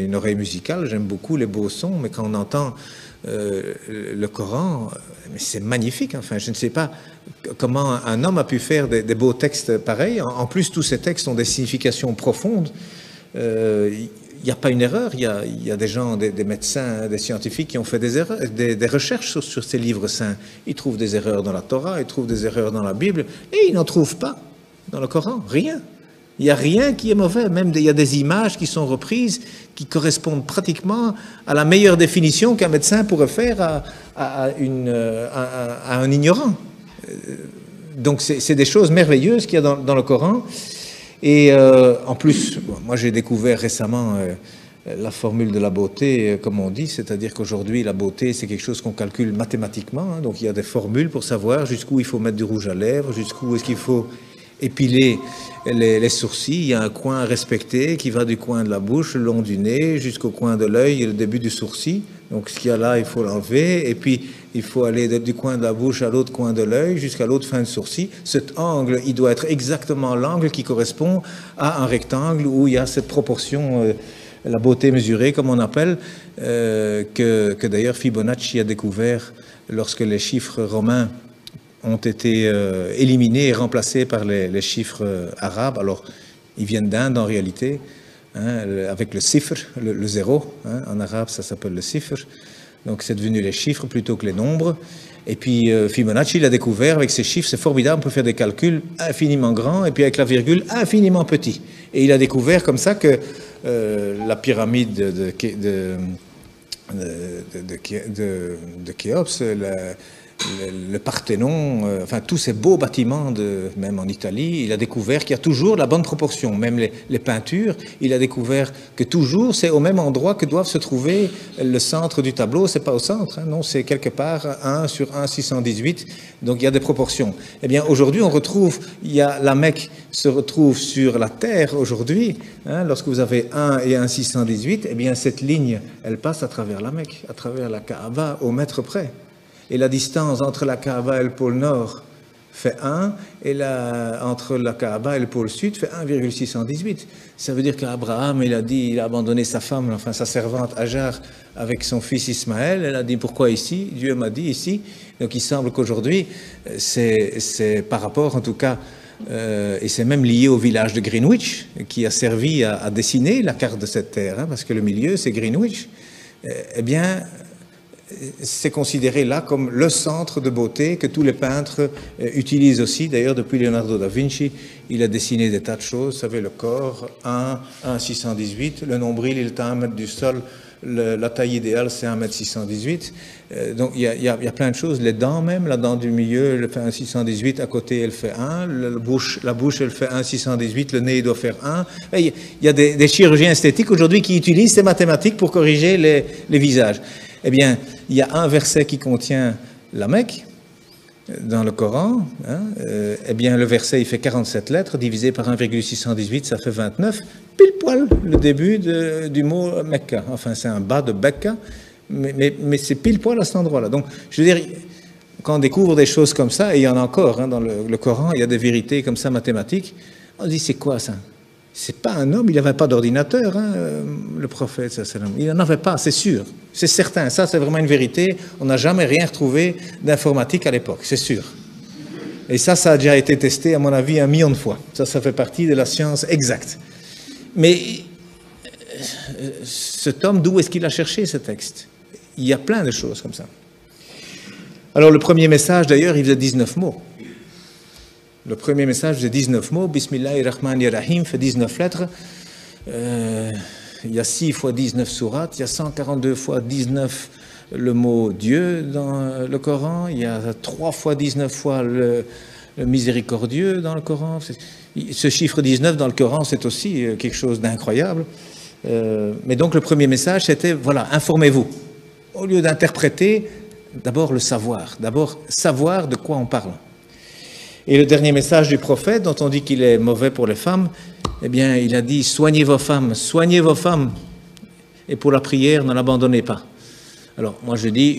une oreille musicale, j'aime beaucoup les beaux sons, mais quand on entend le Coran, c'est magnifique. Enfin, je ne sais pas comment un homme a pu faire des beaux textes pareils. En plus, tous ces textes ont des significations profondes. Il n'y a pas une erreur. Il y a des gens, des médecins, des scientifiques qui ont fait des erreurs, des recherches sur ces livres saints. Ils trouvent des erreurs dans la Torah, ils trouvent des erreurs dans la Bible, et ils n'en trouvent pas dans le Coran. Rien. Il n'y a rien qui est mauvais. Même il y a des images qui sont reprises qui correspondent pratiquement à la meilleure définition qu'un médecin pourrait faire à un ignorant. Donc c'est des choses merveilleuses qu'il y a dans le Coran. Et en plus, moi j'ai découvert récemment la formule de la beauté, comme on dit, c'est-à-dire qu'aujourd'hui la beauté c'est quelque chose qu'on calcule mathématiquement. Hein, donc il y a des formules pour savoir jusqu'où il faut mettre du rouge à lèvres, jusqu'où est-ce qu'il faut épiler les sourcils. Il y a un coin à respecter qui va du coin de la bouche, le long du nez, jusqu'au coin de l'œil et le début du sourcil. Donc ce qu'il y a là, il faut l'enlever. Et puis, il faut aller du coin de la bouche à l'autre coin de l'œil, jusqu'à l'autre fin de sourcil. Cet angle, il doit être exactement l'angle qui correspond à un rectangle où il y a cette proportion, la beauté mesurée, comme on appelle, que d'ailleurs Fibonacci a découvert lorsque les chiffres romains ont été éliminés et remplacés par les chiffres arabes. Alors, ils viennent d'Inde en réalité, hein, avec le sifr, le zéro. Hein, en arabe, ça s'appelle le sifr. Donc, c'est devenu les chiffres plutôt que les nombres. Et puis, Fibonacci l'a découvert avec ces chiffres. C'est formidable, on peut faire des calculs infiniment grands et puis avec la virgule infiniment petit. Et il a découvert comme ça que la pyramide de Khéops, le Parthénon, enfin tous ces beaux bâtiments, même en Italie, il a découvert qu'il y a toujours la bonne proportion. Même les peintures, il a découvert que toujours c'est au même endroit que doivent se trouver le centre du tableau. C'est pas au centre, hein, non, c'est quelque part 1 sur 1,618. Donc il y a des proportions. Eh bien aujourd'hui on retrouve, la Mecque se retrouve sur la terre aujourd'hui. Hein, lorsque vous avez 1 et 1,618, eh bien cette ligne, elle passe à travers la Mecque, à travers la Kaaba, au mètre près. Et la distance entre la Kaaba et le pôle Nord fait 1, et entre la Kaaba et le pôle Sud fait 1,618. Ça veut dire qu'Abraham, il a abandonné sa femme, enfin sa servante Hajar, avec son fils Ismaël. Elle a dit, pourquoi ici? Dieu m'a dit ici. Donc il semble qu'aujourd'hui, c'est par rapport en tout cas, et c'est même lié au village de Greenwich, qui a servi à dessiner la carte de cette terre, hein, parce que le milieu, c'est Greenwich. Eh bien, c'est considéré là comme le centre de beauté que tous les peintres utilisent aussi. D'ailleurs, depuis Leonardo da Vinci, il a dessiné des tas de choses. Vous savez, le corps, 1,618. Le nombril, il est à 1 mètre du sol. La taille idéale, c'est 1,618 m. Donc, il y a plein de choses. Les dents même, la dent du milieu, elle fait 1,618. À côté, elle fait 1. La bouche, elle fait 1,618. Le nez, il doit faire 1. Il y a des chirurgiens esthétiques aujourd'hui qui utilisent ces mathématiques pour corriger les visages. Eh bien, il y a un verset qui contient la Mecque dans le Coran. Hein, eh bien, le verset, il fait 47 lettres, divisé par 1,618, ça fait 29. Pile poil le début du mot Mecca. Enfin, c'est un bas de Becca, mais c'est pile poil à cet endroit-là. Donc, je veux dire, quand on découvre des choses comme ça, et il y en a encore, hein, dans le Coran, il y a des vérités comme ça mathématiques, on dit, c'est quoi ça? C'est pas un homme, il n'avait pas d'ordinateur, hein, le prophète, il n'en avait pas, c'est sûr, c'est certain, ça c'est vraiment une vérité, on n'a jamais rien retrouvé d'informatique à l'époque, c'est sûr. Et ça a déjà été testé, à mon avis, 1 million de fois. Ça fait partie de la science exacte. Mais cet homme, d'où est-ce qu'il a cherché ce texte? Il y a plein de choses comme ça. Alors le premier message, d'ailleurs, il faisait 19 mots. Le premier message faisait 19 mots, Bismillahirrahmanirrahim, fait 19 lettres. Il y a 6 fois 19 sourates, il y a 142 fois 19 le mot Dieu dans le Coran, il y a 3 fois 19 fois le miséricordieux dans le Coran. Ce chiffre 19 dans le Coran, c'est aussi quelque chose d'incroyable. Mais donc le premier message, c'était, voilà, informez-vous. Au lieu d'interpréter, d'abord le savoir, d'abord savoir de quoi on parle. Et le dernier message du prophète, dont on dit qu'il est mauvais pour les femmes, eh bien, il a dit « Soignez vos femmes, et pour la prière, ne l'abandonnez pas ». Alors, moi je dis,